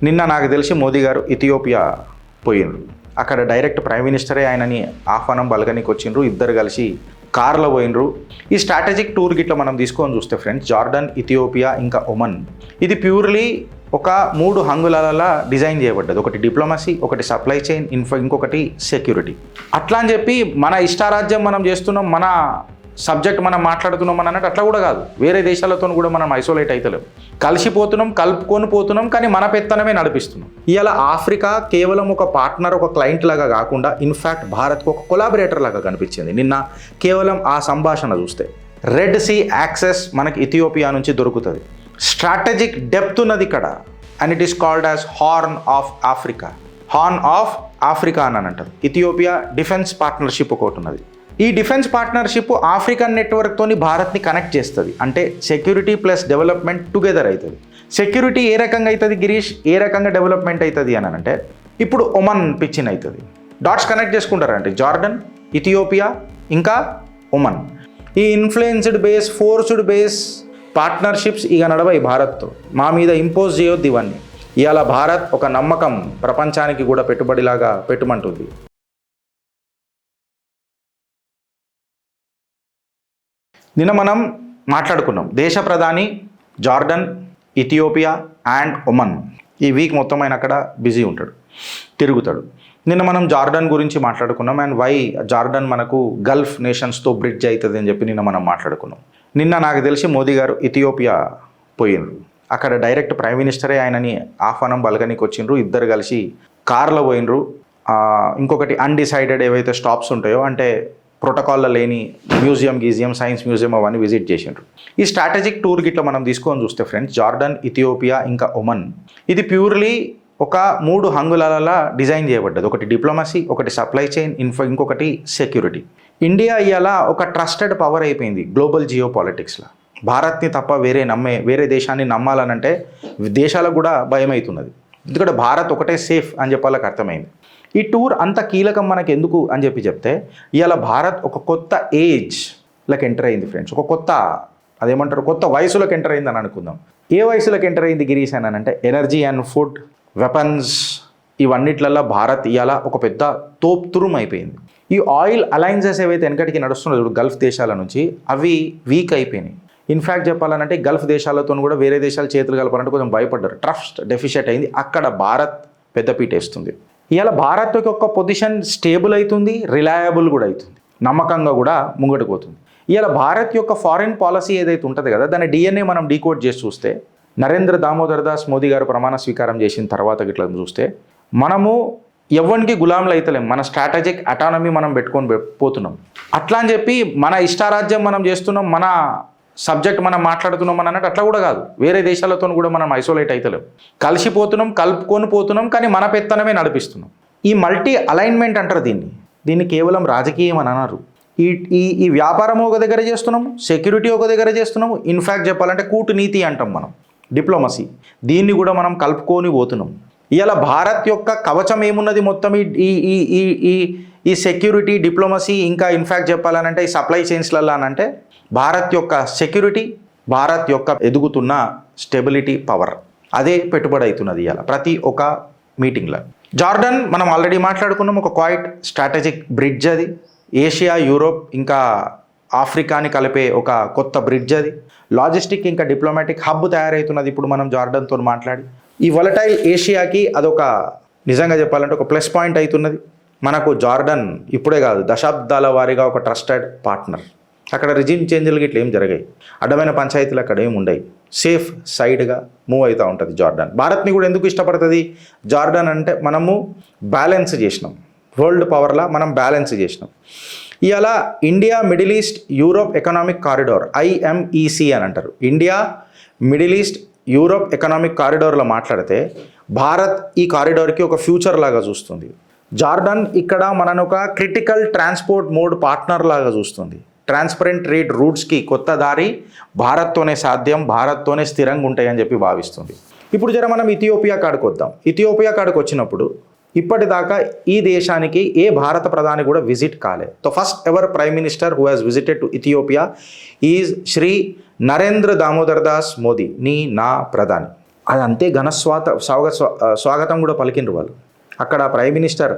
నిన్న నాకు తెలిసి మోదీ గారు ఇథియోపియా పోయిండ్రు. అక్కడ డైరెక్ట్ ప్రైమ్ మినిస్టరే ఆయనని ఆహ్వానం బలగనికి వచ్చిండ్రు. ఇద్దరు కలిసి కార్లో పోయినరు. ఈ స్ట్రాటజిక్ టూర్ గిట్లా మనం తీసుకొని చూస్తే ఫ్రెండ్స్, జార్డన్, ఇథియోపియా ఇంకా ఒమన్, ఇది ప్యూర్లీ ఒక 3 హంగులాల డిజైన్ చేయబడ్డది. ఒకటి డిప్లొమసీ, ఒకటి సప్లై చైన్, ఇంకొకటి సెక్యూరిటీ. అట్లా అని చెప్పి మన ఇష్టారాజ్యం మనం చేస్తున్నాం, మన సబ్జెక్ట్ మనం మాట్లాడుతున్నాం అని అన్నట్టు అట్లా కూడా కాదు. వేరే దేశాలతో కూడా మనం ఐసోలేట్ అవుతలేం, కలిసిపోతున్నాం, కలుపుకొని పోతున్నాం, కానీ మన పెత్తనమే నడిపిస్తున్నాం. ఇవాళ ఆఫ్రికా కేవలం ఒక పార్ట్నర్, ఒక క్లయింట్ లాగా కాకుండా ఇన్ఫ్యాక్ట్ భారత్కు ఒక కొలాబరేటర్ లాగా కనిపించింది నిన్న కేవలం ఆ సంభాషణ చూస్తే. రెడ్ సీ యాక్సెస్ మనకి ఇథియోపియా నుంచి దొరుకుతుంది. స్ట్రాటజిక్ డెప్త్ ఉన్నది ఇక్కడ, and it is called as horn of Africa. Horn of Africa అని అంటారు. ఇథియోపియా డిఫెన్స్ పార్ట్నర్షిప్ ఒకటి ఉన్నది. ఈ డిఫెన్స్ పార్ట్నర్షిప్ ఆఫ్రికన్ నెట్వర్క్తోని భారత్ని కనెక్ట్ చేస్తుంది. అంటే సెక్యూరిటీ ప్లస్ డెవలప్మెంట్ టుగెదర్ అవుతుంది. సెక్యూరిటీ ఏ రకంగా అవుతుంది గిరీష్, ఏ రకంగా డెవలప్మెంట్ అవుతుంది అని అంటే, ఇప్పుడు ఒమన్ పిచ్చిన్ అవుతుంది. డాట్స్ కనెక్ట్ చేసుకుంటారంటే జార్డన్, ఇథియోపియా ఇంకా ఒమన్. ఈ influenced base, forced base partnerships ఇక నడవాయి భారత్తో. మా మీద ఇంపోజ్ చేయొద్దు ఇవన్నీ. ఇవాళ భారత్ ఒక నమ్మకం ప్రపంచానికి కూడా పెట్టుబడిలాగా పెట్టమంటుంది. నిన్న మనం మాట్లాడుకున్నాం, దేశ ప్రధాని జార్డన్, ఇథియోపియా అండ్ ఒమన్. ఈ వీక్ మొత్తం ఆయన అక్కడ బిజీ ఉంటాడు, తిరుగుతాడు. నిన్న మనం జార్డన్ గురించి మాట్లాడుకున్నాం, అండ్ వై జార్డన్ మనకు గల్ఫ్ నేషన్స్తో బ్రిడ్జ్ అవుతుంది అని చెప్పి నిన్న మనం మాట్లాడుకున్నాం. నిన్న నాకు తెలిసి మోదీ గారు ఇథియోపియా పోయినరు. అక్కడ డైరెక్ట్ ప్రైమ్ మినిస్టరే ఆయనని ఆహ్వానం బలగనికి వచ్చిండ్రు. ఇద్దరు కలిసి కార్లో పోయినరు. ఇంకొకటి అన్డిసైడెడ్ ఏవైతే స్టాప్స్ ఉంటాయో, అంటే ప్రోటోకాల్లో లేని మ్యూజియం, సైన్స్ మ్యూజియం అవన్నీ విజిట్ చేసిండ్రు. ఈ స్ట్రాటజిక్ టూర్ గిట్లా మనం తీసుకొని చూస్తే ఫ్రెండ్స్, జార్డన్, ఇథియోపియా ఇంకా ఒమన్, ఇది ప్యూర్లీ ఒక 3 హంగులాల డిజైన్ చేయబడ్డది. ఒకటి డిప్లొమసీ, ఒకటి సప్లై చైన్, ఇంకొకటి సెక్యూరిటీ. ఇండియా ఇవాళ ఒక ట్రస్టెడ్ పవర్ అయిపోయింది గ్లోబల్ జియో పాలిటిక్స్లో. భారత్ని తప్ప వేరే దేశాన్ని నమ్మాలనంటే దేశాలకు కూడా భయం అవుతున్నది. ఎందుకంటే భారత్ ఒకటే సేఫ్ అని చెప్పాలకు అర్థమైంది. ఈ టూర్ అంత కీలకం మనకు ఎందుకు అని చెప్తే, ఇవాళ భారత్ ఒక కొత్త ఏజ్లోకి ఎంటర్ అయింది ఫ్రెండ్స్. ఒక కొత్త కొత్త వయసులోకి ఎంటర్ అయింది అని అనుకుందాం. ఏ వయసులోకి ఎంటర్ అయింది గిరీష్ అని అంటే, ఎనర్జీ అండ్ ఫుడ్, వెపన్స్, ఇవన్నిట్లలో భారత్ ఇవాళ ఒక పెద్ద తోపుతురుం అయిపోయింది. ఈ ఆయిల్ అలయన్సెస్ ఏవైతే వెనకటికి నడుస్తున్నాయో గల్ఫ్ దేశాల నుంచి, అవి వీక్ అయిపోయినాయి. ఇన్ఫ్యాక్ట్ చెప్పాలంటే గల్ఫ్ దేశాలతో కూడా వేరే దేశాలు చేతులు కలపాలంటే కొంచెం భయపడ్డారు. ట్రస్ట్ డెఫిషియట్ అయింది. అక్కడ భారత్ పెద్దపీట వేస్తుంది. ఇవాళ భారత్ యొక్క పొజిషన్ స్టేబుల్ అవుతుంది, రిలయబుల్ కూడా అవుతుంది, నమ్మకంగా కూడా ముంగటికి పోతుంది. ఇవాళ భారత్ యొక్క ఫారిన్ పాలసీ ఏదైతే ఉంటుంది కదా, దాని డిఎన్ఏ మనం డీకోడ్ చేసి చూస్తే, నరేంద్ర దామోదర్ దాస్ మోదీ గారు ప్రమాణ స్వీకారం చేసిన తర్వాత ఇట్లా చూస్తే, మనము ఎవరికి గులాంలు అవుతలేం. మన స్ట్రాటజిక్ అటానమీ మనం పెట్టుకొని పోతున్నాం. అట్లా అని చెప్పి మన ఇష్టారాజ్యం మనం చేస్తున్నాం, మన సబ్జెక్ట్ మనం మాట్లాడుతున్నాం అని అన్నట్టు అట్లా కూడా కాదు. వేరే దేశాలతో కూడా మనం ఐసోలేట్ అవుతలేం, కలిసిపోతున్నాం, కలుపుకొని పోతున్నాం, కానీ మన పెత్తనమే నడిపిస్తున్నాం. ఈ మల్టీ అలైన్మెంట్ అంటారు దీన్ని కేవలం రాజకీయం అని అన్నారు. ఈ వ్యాపారం ఒక దగ్గర చేస్తున్నాము, సెక్యూరిటీ ఒక దగ్గర చేస్తున్నాము, ఇన్ఫ్యాక్ట్ చెప్పాలంటే కూటనీతి అంటాం మనం, డిప్లొమసీ, దీన్ని కూడా మనం కలుపుకొని పోతున్నాం. ఇవాళ భారత్ యొక్క కవచం ఏమున్నది మొత్తం ఈ సెక్యూరిటీ, డిప్లొమసీ, ఇంకా ఇన్ఫ్యాక్ట్ చెప్పాలనంటే ఈ సప్లై చైన్స్లలో అంటే భారత్ యొక్క సెక్యూరిటీ, భారత్ యొక్క ఎదుగుతున్న స్టెబిలిటీ పవర్, అదే పెట్టుబడి అవుతున్నది ఇవాళ ప్రతి ఒక్క మీటింగ్లో. జార్డన్ మనం ఆల్రెడీ మాట్లాడుకున్నాం, ఒక క్వైట్ స్ట్రాటజిక్ బ్రిడ్జ్ అది. ఏషియా, యూరోప్ ఇంకా ఆఫ్రికాని కలిపే ఒక కొత్త బ్రిడ్జ్ అది. లాజిస్టిక్ ఇంకా డిప్లొమాటిక్ హబ్ తయారవుతున్నది ఇప్పుడు మనం జార్డన్తో మాట్లాడి. ఈ వొలటైల్ ఏషియాకి అదొక నిజంగా చెప్పాలంటే ఒక ప్లస్ పాయింట్ అవుతున్నది. మనకు జార్డన్ ఇప్పుడే కాదు, దశాబ్దాల వారీగా ఒక ట్రస్టెడ్ పార్ట్నర్. అక్కడ రిజిమ్ చేంజ్లు ఇట్లా ఏం జరిగాయి, అడ్డమైన పంచాయతీలు అక్కడ ఏమి ఉండవు, సేఫ్ సైడ్గా మూవ్ అవుతూ ఉంటుంది జార్డన్. భారత్ని కూడా ఎందుకు ఇష్టపడుతుంది జార్డన్ అంటే, మనము బ్యాలెన్స్ చేసినాం, వరల్డ్ పవర్లా మనం బ్యాలెన్స్ చేసినాం. ఇవాళ India, middle east, Europe economic corridor, IMEC అని అంటారు. India, middle east, Europe economic కారిడార్లో మాట్లాడితే భారత్ ఈ కారిడార్కి ఒక ఫ్యూచర్ లాగా చూస్తుంది. జార్డన్ ఇక్కడ మనను ఒక క్రిటికల్ ట్రాన్స్పోర్ట్ మోడ్ పార్ట్నర్ లాగా చూస్తుంది. ట్రాన్స్పరెంట్ ట్రేడ్ రూట్స్కి కొత్త దారి భారత్తోనే సాధ్యం, భారత్తోనే స్థిరంగా ఉంటాయని చెప్పి భావిస్తుంది. ఇప్పుడు మనం ఇథియోపియా కాడికి వద్దాం. ఇథియోపియా కాడికి వచ్చినప్పుడు ఇప్పటిదాకా ఈ దేశానికి ఏ భారత ప్రధాని కూడా విజిట్ కాలే. The first ever prime minister who has visited to Ethiopia is Shri Narendra Damodar Das Modi, నా ప్రధాని. అది అంతే స్వాగతం కూడా పలికిండ్రు వాళ్ళు. అక్కడ ప్రైమ్ మినిస్టర్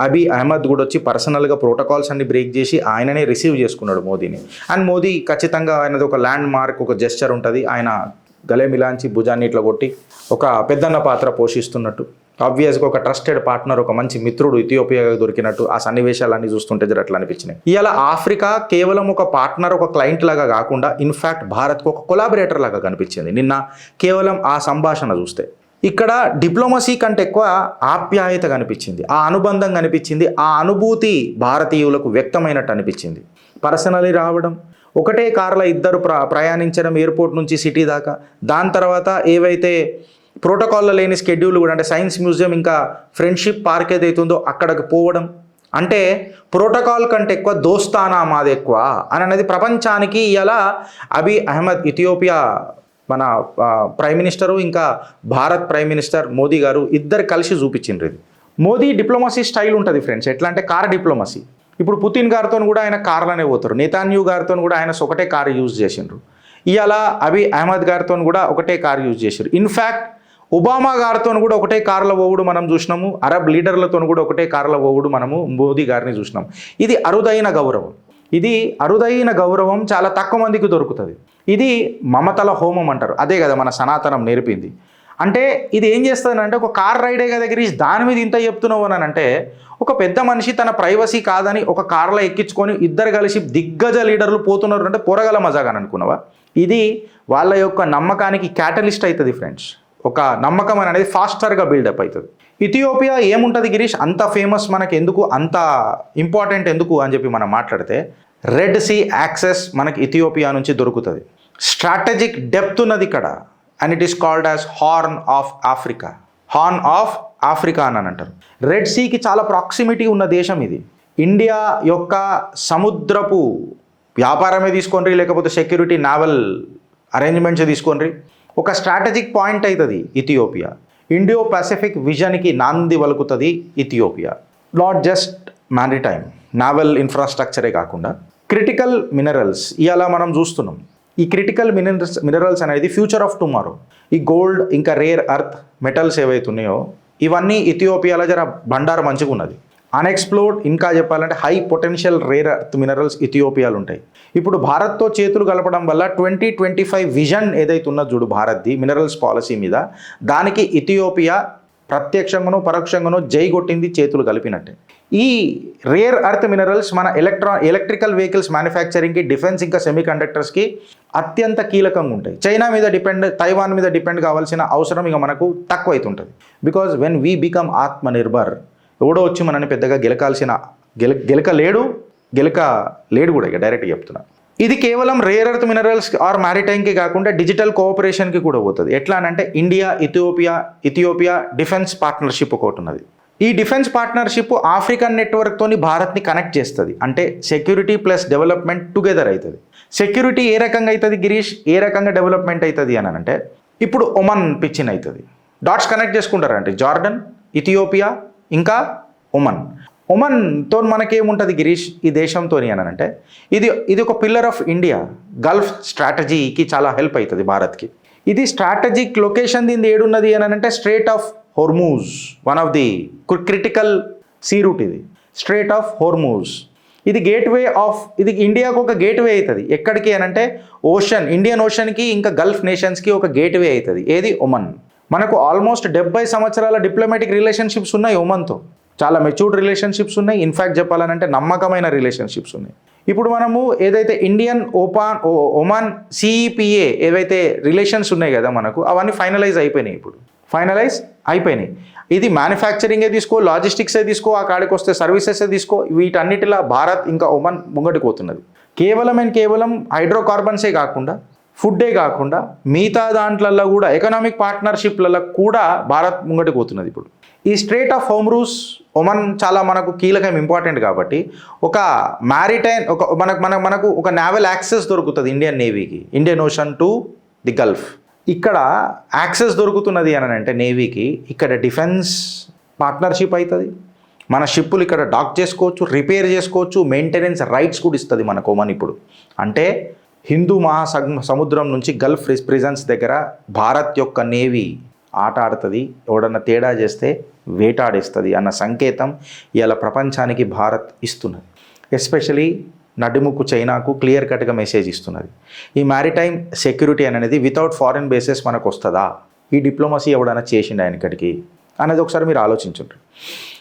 అబీ అహ్మద్ కూడా వచ్చి పర్సనల్గా ప్రోటోకాల్స్ అన్ని బ్రేక్ చేసి ఆయననే రిసీవ్ చేసుకున్నాడు మోదీని. అండ్ మోదీ ఖచ్చితంగా ఆయనది ఒక ల్యాండ్ మార్క్, ఒక జెస్చర్ ఉంటుంది. ఆయన గలే మిలాంచి భుజాన్ని ఇట్లా కొట్టి ఒక పెద్దన్న పాత్ర పోషిస్తున్నట్టు, ఆబ్వియస్గా ఒక ట్రస్టెడ్ పార్ట్నర్, ఒక మంచి మిత్రుడు ఇథియోపియాగా దొరికినట్టు ఆ సన్నివేశాలన్నీ చూస్తుంటే జర అట్లా అనిపించినాయి. ఇలా ఆఫ్రికా కేవలం ఒక పార్ట్నర్, ఒక క్లయింట్ లాగా కాకుండా ఇన్ఫ్యాక్ట్ భారత్కు ఒక కొలాబరేటర్ లాగా కనిపించింది నిన్న కేవలం ఆ సంభాషణ చూస్తే. ఇక్కడ డిప్లొమసీ కంటే ఎక్కువ ఆప్యాయత కనిపించింది, ఆ అనుబంధం కనిపించింది, ఆ అనుభూతి భారతీయులకు వ్యక్తమైనట్టు అనిపించింది. పర్సనలీ రావడం, ఒకటే కార్లో ఇద్దరు ప్రయాణించడం ఎయిర్పోర్ట్ నుంచి సిటీ దాకా, దాని తర్వాత ఏవైతే ప్రోటోకాల్లో లేని స్కెడ్యూల్ కూడా, అంటే సైన్స్ మ్యూజియం ఇంకా ఫ్రెండ్షిప్ పార్క్ ఏదైతుందో అక్కడికి పోవడం, అంటే ప్రోటోకాల్ కంటే ఎక్కువ దోస్తానా మాది ఎక్కువ అని అనేది ప్రపంచానికి ఇలా అబీ అహ్మద్ ఇథియోపియా మన ప్రైమ్ మినిస్టరు ఇంకా భారత్ ప్రైమ్ మినిస్టర్ మోదీ గారు ఇద్దరు కలిసి చూపించిండ్రు. ఇది మోదీ డిప్లొమసీ స్టైల్ ఉంటుంది ఫ్రెండ్స్. ఎట్లా అంటే కార్ డిప్లొమసీ. ఇప్పుడు పుతిన్ గారితో కూడా ఆయన కార్లోనే పోతారు, నెతాన్యూ గారితో కూడా ఆయన ఒకటే కారు యూజ్ చేసిండ్రు. ఇవాళ అబీ అహ్మద్ గారితో కూడా ఒకటే కారు యూజ్ చేశారు. ఇన్ఫ్యాక్ట్ ఒబామా గారితో కూడా ఒకటే కార్లో పోవుడు మనం చూసినాము, అరబ్ లీడర్లతో కూడా ఒకటే కార్లో పోవుడు మనము మోదీ గారిని చూసినాం. ఇది అరుదైన గౌరవం. ఇది అరుదైన గౌరవం చాలా తక్కువ మందికి దొరుకుతుంది. ఇది మమతల హోమం అంటారు, అదే కదా మన సనాతనం నేర్పింది. అంటే ఇది ఏం చేస్తుందంటే ఒక కార్ రైడే కదా గిరీష్, దాని మీద ఇంత చెప్తున్నావు అని అంటే, ఒక పెద్ద మనిషి తన ప్రైవసీ కాదని ఒక కార్లో ఎక్కించుకొని ఇద్దరు కలిసి దిగ్గజ లీడర్లు పోతున్నారు అంటే పోరగల మజాగాని అనుకున్నావా? ఇది వాళ్ళ యొక్క నమ్మకానికి క్యాటలిస్ట్ అవుతుంది ఫ్రెండ్స్. ఒక నమ్మకం అనేది ఫాస్టర్గా బిల్డప్ అవుతుంది. ఇథియోపియా ఏముంటుంది గిరీష్ అంత ఫేమస్, మనకి ఎందుకు అంత ఇంపార్టెంట్ ఎందుకు అని చెప్పి మనం మాట్లాడితే, రెడ్ సీ యాక్సెస్ మనకి ఇథియోపియా నుంచి దొరుకుతుంది. స్ట్రాటజిక్ డెప్త్ ఉన్నది ఇక్కడ, and it is called as horn of Africa. Horn of Africa అని అంటారు. రెడ్ సీకి చాలా ప్రాక్సిమిటీ ఉన్న దేశం ఇది. ఇండియా యొక్క సముద్రపు వ్యాపారమే తీసుకోండి, లేకపోతే సెక్యూరిటీ నావల్ అరేంజ్మెంట్స్ తీసుకోండి, ఒక స్ట్రాటజిక్ పాయింట్ అవుతుంది ఇథియోపియా. ఇండియో పసిఫిక్ విజన్కి నాంది వలుకుతుంది Ethiopia. Not just maritime naval ఇన్ఫ్రాస్ట్రక్చరే కాకుండా క్రిటికల్ మినరల్స్ ఇవాళ మనం చూస్తున్నాం. ఈ క్రిటికల్ మినరల్స్ అనేది ఫ్యూచర్ ఆఫ్ టుమారో. ఈ గోల్డ్ ఇంకా రేర్ అర్త్ మెటల్స్ ఏవైతున్నాయో ఇవన్నీ ఇథియోపియాలో జర బండారు మంచిగా ఉన్నది. అన్ఎక్స్ప్లోర్డ్, ఇంకా చెప్పాలంటే high potential rare earth minerals ఇథియోపియాలు ఉంటాయి. ఇప్పుడు భారత్తో చేతులు కలపడం వల్ల 2025 విజన్ ఏదైతే ఉన్నదో చూడు భారత్ది మినరల్స్ పాలసీ మీద, దానికి ఇథియోపియా ప్రత్యక్షంగానో పరోక్షంగానో జై కొట్టింది చేతులు కలిపినట్టే. ఈ రేర్ అర్త్ మినరల్స్ మన ఎలక్ట్రికల్ వెహికల్స్ మ్యానుఫ్యాక్చరింగ్కి, డిఫెన్స్ ఇంకా సెమీ కండక్టర్స్కి అత్యంత కీలకంగా ఉంటాయి. చైనా మీద డిపెండ్, తైవాన్ మీద డిపెండ్ కావాల్సిన అవసరం ఇక మనకు తక్కువ అవుతుంటుంది. Because when we become Atmanirbhar, ఎవడో వచ్చి మనని పెద్దగా గెలకలేడు కూడా, ఇక డైరెక్ట్గా చెప్తున్నా. ఇది కేవలం రేర్ ఎర్త్ మినరల్స్ ఆర్ మ్యారిటైమ్కి కాకుండా డిజిటల్ కోఆపరేషన్కి కూడా పోతుంది. ఎట్లా అంటే ఇండియా ఇథియోపియా డిఫెన్స్ పార్ట్నర్షిప్ ఒకటి ఉన్నది. ఈ డిఫెన్స్ పార్ట్నర్షిప్ ఆఫ్రికన్ నెట్వర్క్తోని భారత్ని కనెక్ట్ చేస్తుంది. అంటే సెక్యూరిటీ ప్లస్ డెవలప్మెంట్ టుగెదర్ అవుతుంది. సెక్యూరిటీ ఏ రకంగా అవుతుంది గిరీష్, ఏ రకంగా డెవలప్మెంట్ అవుతుంది అని అంటే, ఇప్పుడు ఒమన్ పిచ్చిన్ అవుతుంది. డాట్స్ కనెక్ట్ చేసుకుంటారంటే జార్డన్, ఇథియోపియా ఇంకా ఒమన్తో మనకేముంటుంది గిరీష్ ఈ దేశంతో అని అంటే, ఇది ఒక పిల్లర్ ఆఫ్ ఇండియా గల్ఫ్ స్ట్రాటజీకి చాలా హెల్ప్ అవుతుంది భారత్కి. ఇది స్ట్రాటజిక్ లొకేషన్ దీని ఏడున్నది అని అంటే strait of Hormuz, one of the critical sea route. ఇది స్ట్రేట్ ఆఫ్ హోర్మూజ్, ఇది గేట్వే ఆఫ్, ఇది ఇండియాకు ఒక గేట్వే అవుతుంది. ఎక్కడికి అని అంటే ఓషన్, ఇండియన్ ఓషన్కి ఇంకా గల్ఫ్ నేషన్స్కి ఒక గేట్వే అవుతుంది. ఏది ఒమన్. మనకు ఆల్మోస్ట్ 70 సంవత్సరాల డిప్లొమాటిక్ రిలేషన్షిప్స్ ఉన్నాయి ఒమన్తో. చాలా మెచ్యూర్డ్ రిలేషన్షిప్స్ ఉన్నాయి. ఇన్ఫ్యాక్ట్ చెప్పాలనంటే నమ్మకమైన రిలేషన్షిప్స్ ఉన్నాయి. ఇప్పుడు మనము ఏదైతే ఇండియన్ ఒమాన్ సిఈపిఏ ఏవైతే రిలేషన్స్ ఉన్నాయి కదా మనకు, అవన్నీ ఫైనలైజ్ అయిపోయినాయి. ఇది మ్యానుఫ్యాక్చరింగే తీసుకో, లాజిస్టిక్సే తీసుకో, ఆ కాడికి వస్తే సర్వీసెసే తీసుకో, వీటన్నిటిలా భారత్ ఇంకా ఒమన్ ముంగటికి పోతున్నది. కేవలం హైడ్రోకార్బన్సే కాకుండా, ఫుడ్డే కాకుండా మిగతా దాంట్లలో కూడా ఎకనామిక్ పార్ట్నర్షిప్లలో కూడా భారత్ ముంగటికి పోతున్నది. ఇప్పుడు ఈ స్ట్రేట్ ఆఫ్ హోర్మూజ్ ఒమన్ చాలా మనకు కీలకం, ఇంపార్టెంట్. కాబట్టి ఒక మ్యారిటైమ్ మనకు ఒక నావల్ యాక్సెస్ దొరుకుతుంది ఇండియన్ నేవీకి, Indian ocean to the gulf. ఇక్కడ యాక్సెస్ దొరుకుతున్నది అని అంటే నేవీకి, ఇక్కడ డిఫెన్స్ పార్ట్నర్షిప్ అవుతుంది. మన షిప్పులు ఇక్కడ డాక్ చేసుకోవచ్చు, రిపేర్ చేసుకోవచ్చు, మెయింటెనెన్స్ రైట్స్ కూడా ఇస్తుంది మనకు ఒమన్. ఇప్పుడు అంటే హిందూ సముద్రం నుంచి గల్ఫ్ ప్రిజన్స్ దగ్గర భారత్ యొక్క నేవీ ఆట ఆడుతుంది, ఎవడన్నా తేడా చేస్తే వేటాడేస్తుంది అన్న సంకేతం ఇలా ప్రపంచానికి భారత్ ఇస్తున్నది. ఎస్పెషలీ నడిముక్కు చైనాకు క్లియర్ కట్గా మెసేజ్ ఇస్తున్నది. ఈ మ్యారిటైమ్ సెక్యూరిటీ అనేది వితౌట్ ఫారిన్ బేసెస్ మనకు వస్తుందా, ఈ డిప్లొమసీ ఎవడైనా చేసిండు ఆయనకడికి అనేది ఒకసారి మీరు ఆలోచించండి.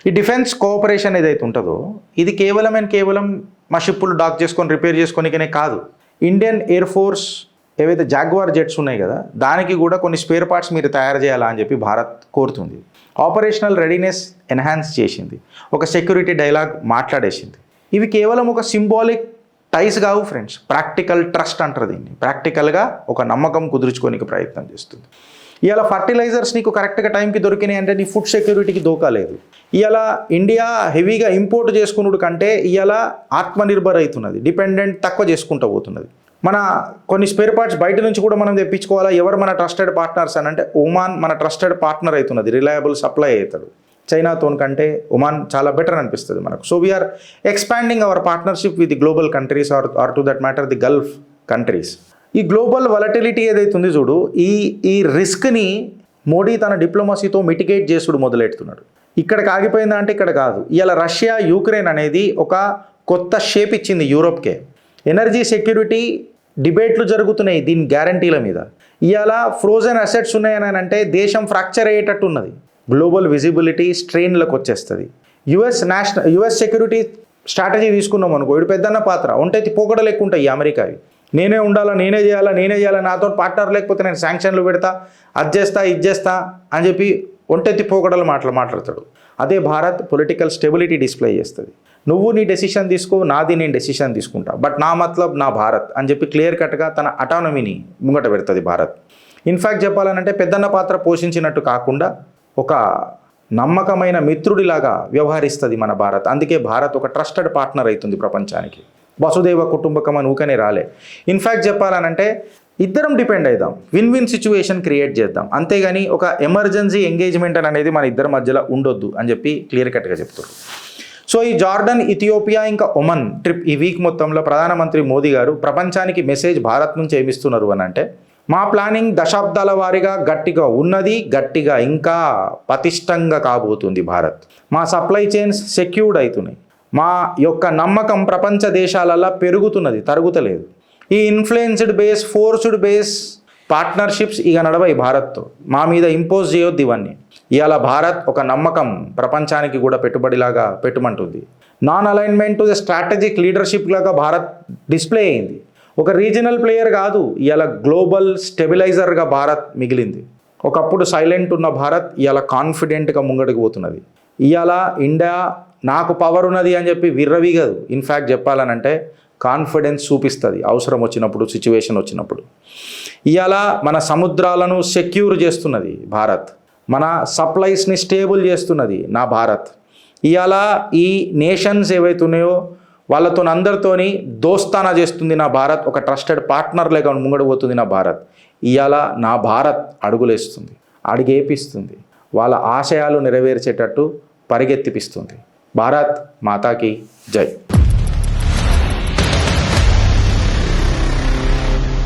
ఈ డిఫెన్స్ కోఆపరేషన్ ఏదైతే ఉంటుందో ఇది కేవలం మా షిప్పులు డాక్ చేసుకొని రిపేర్ చేసుకోనికనే కాదు. ఇండియన్ ఎయిర్ ఫోర్స్ ఏవైతే జాగ్వార్ జెట్స్ ఉన్నాయి కదా, దానికి కూడా కొన్ని స్పేర్ పార్ట్స్ మీరు తయారు చేయాలా అని చెప్పి భారత్ కోరుతుంది. ఆపరేషనల్ రెడీనెస్ ఎన్హాన్స్ చేసింది, ఒక సెక్యూరిటీ డైలాగ్ మాట్లాడేసింది. ఇవి కేవలం ఒక సింబాలిక్ టైస్ కావు ఫ్రెండ్స్, ప్రాక్టికల్ ట్రస్ట్ అంటారు దీన్ని. ప్రాక్టికల్గా ఒక నమ్మకం కుదుర్చుకోనికి ప్రయత్నం చేస్తుంది. ఇవాళ ఫర్టిలైజర్స్ నీకు కరెక్ట్గా టైంకి దొరికినాయి అంటే నీ ఫుడ్ సెక్యూరిటీకి దోకా లేదు. ఇవాళ ఇండియా హెవీగా ఇంపోర్ట్ చేసుకున్నాడు కంటే ఇవాళ ఆత్మనిర్భర్ అవుతున్నది, డిపెండెంట్ తక్కువ చేసుకుంటూ పోతున్నది. మన కొన్ని స్పేర్ పార్ట్స్ బయట నుంచి కూడా మనం తెప్పించుకోవాలా. ఎవరు మన ట్రస్టెడ్ పార్ట్నర్స్ అని అంటే ఒమాన్ మన ట్రస్టెడ్ పార్ట్నర్ అవుతున్నది, రిలయబుల్ సప్లై అవుతాడు. చైనాతో కంటే ఒమాన్ చాలా బెటర్ అనిపిస్తుంది మనకు. So we are expanding our partnership with the global countries or to that matter the gulf countries. ఈ గ్లోబల్ వలటిలిటీ ఏదైతే ఉంది చూడు, ఈ రిస్క్ని మోడీ తన డిప్లొమసీతో మిటిగేట్ చేసుడు మొదలెడుతున్నాడు. ఇక్కడికి ఆగిపోయిందా అంటే ఇక్కడ కాదు. ఇవాళ రష్యా యూక్రెయిన్ అనేది ఒక కొత్త షేప్ ఇచ్చింది యూరోప్కే. ఎనర్జీ సెక్యూరిటీ డిబేట్లు జరుగుతున్నాయి దీని గ్యారంటీల మీద. ఇవాళ ఫ్రోజన్ అసెట్స్ ఉన్నాయని అంటే దేశం ఫ్రాక్చర్ అయ్యేటట్టు ఉన్నది. గ్లోబల్ విజిబిలిటీ స్ట్రెయిన్లకు వచ్చేస్తుంది. యుఎస్ సెక్యూరిటీ స్ట్రాటజీ తీసుకున్నాం అనుకో, ఇటు పెద్దన్న పాత్ర ఒంటెత్తి పోకడలు ఎక్కువ ఉంటాయి. అమెరికావి నేనే ఉండాలా, నేనే చేయాలా, నాతో పార్ట్నర్ లేకపోతే నేను శాంక్షన్లు పెడతా, అది చేస్తా అని చెప్పి ఒంటెత్తి పోకడలు మాట్లాడతాడు. అదే భారత్ పొలిటికల్ స్టెబిలిటీ డిస్ప్లే చేస్తుంది. నువ్వు నీ డెసిషన్ తీసుకో, నాది నేను డెసిషన్ తీసుకుంటా, బట్ నా మతలబ్ నా భారత్ అని చెప్పి క్లియర్ కట్గా తన అటానమీని ముంగట పెడుతుంది భారత్. ఇన్ఫ్యాక్ట్ చెప్పాలనంటే పెద్దన్న పాత్ర పోషించినట్టు కాకుండా ఒక నమ్మకమైన మిత్రుడిలాగా వ్యవహరిస్తుంది మన భారత్. అందుకే భారత్ ఒక ట్రస్టెడ్ పార్ట్నర్ అవుతుంది ప్రపంచానికి. వసుదేవ కుటుంబకం అని ఊకనే రాలే. ఇన్ఫ్యాక్ట్ చెప్పాలనంటే ఇద్దరం డిపెండ్ అవుదాం, విన్ విన్ సిచ్యువేషన్ క్రియేట్ చేద్దాం, అంతేగాని ఒక ఎమర్జెన్సీ ఎంగేజ్మెంట్ అనేది మన ఇద్దరి మధ్యలో ఉండొద్దు అని చెప్పి క్లియర్ కట్గా చెప్తారు. సో ఈ జార్డన్, ఇథియోపియా ఇంకా ఒమన్ ట్రిప్ ఈ వీక్ మొత్తంలో ప్రధానమంత్రి మోదీ గారు ప్రపంచానికి మెసేజ్ భారత్ నుంచి ఏమిస్తున్నారు అని అంటే, మా ప్లానింగ్ దశాబ్దాల వారీగా గట్టిగా ఉన్నది, గట్టిగా ఇంకా పటిష్టంగా కాబోతుంది భారత్. మా సప్లై చైన్స్ సెక్యూర్డ్ అవుతున్నాయి, మా యొక్క నమ్మకం ప్రపంచ దేశాలలో పెరుగుతున్నది, తరుగుతలేదు. ఈ influenced base, forced base partnerships ఇక నడవై భారత్తో, మా మీద ఇంపోజ్ చేయొద్దు ఇవన్నీ. ఇవాళ భారత్ ఒక నమ్మకం ప్రపంచానికి కూడా పెట్టుబడిలాగా పెట్టమంటుంది. Non alignment to the strategic leadership లాగా భారత్ డిస్ప్లే అయింది. ఒక రీజనల్ ప్లేయర్ కాదు, ఇవాళ గ్లోబల్ స్టెబిలైజర్గా భారత్ మిగిలింది. ఒకప్పుడు సైలెంట్ ఉన్న భారత్ ఇవాళ కాన్ఫిడెంట్గా ముంగడికి పోతున్నది. ఇవాళ ఇండియా నాకు పవర్ ఉన్నది అని చెప్పి విర్రవీగదు. ఇన్ఫ్యాక్ట్ చెప్పాలనంటే కాన్ఫిడెన్స్ చూపిస్తుంది అవసరం వచ్చినప్పుడు, సిచ్యువేషన్ వచ్చినప్పుడు. ఇవాళ మన సముద్రాలను సెక్యూర్ చేస్తున్నది భారత్, మన సప్లైస్ని స్టేబుల్ చేస్తున్నది నా భారత్. ఇవాళ ఈ నేషన్స్ ఏవైతే ఉన్నాయో వాళ్ళతో అందరితోని దోస్తానా చేస్తుంది నా భారత్, ఒక ట్రస్టెడ్ పార్ట్నర్ లేక ముంగడిపోతుంది నా భారత్. ఇవాళ నా భారత్ అడుగులేస్తుంది, అడుగేపిస్తుంది, వాళ్ళ ఆశయాలు నెరవేర్చేటట్టు పరిగెత్తిపిస్తుంది. భారత్ మాతాకి జై.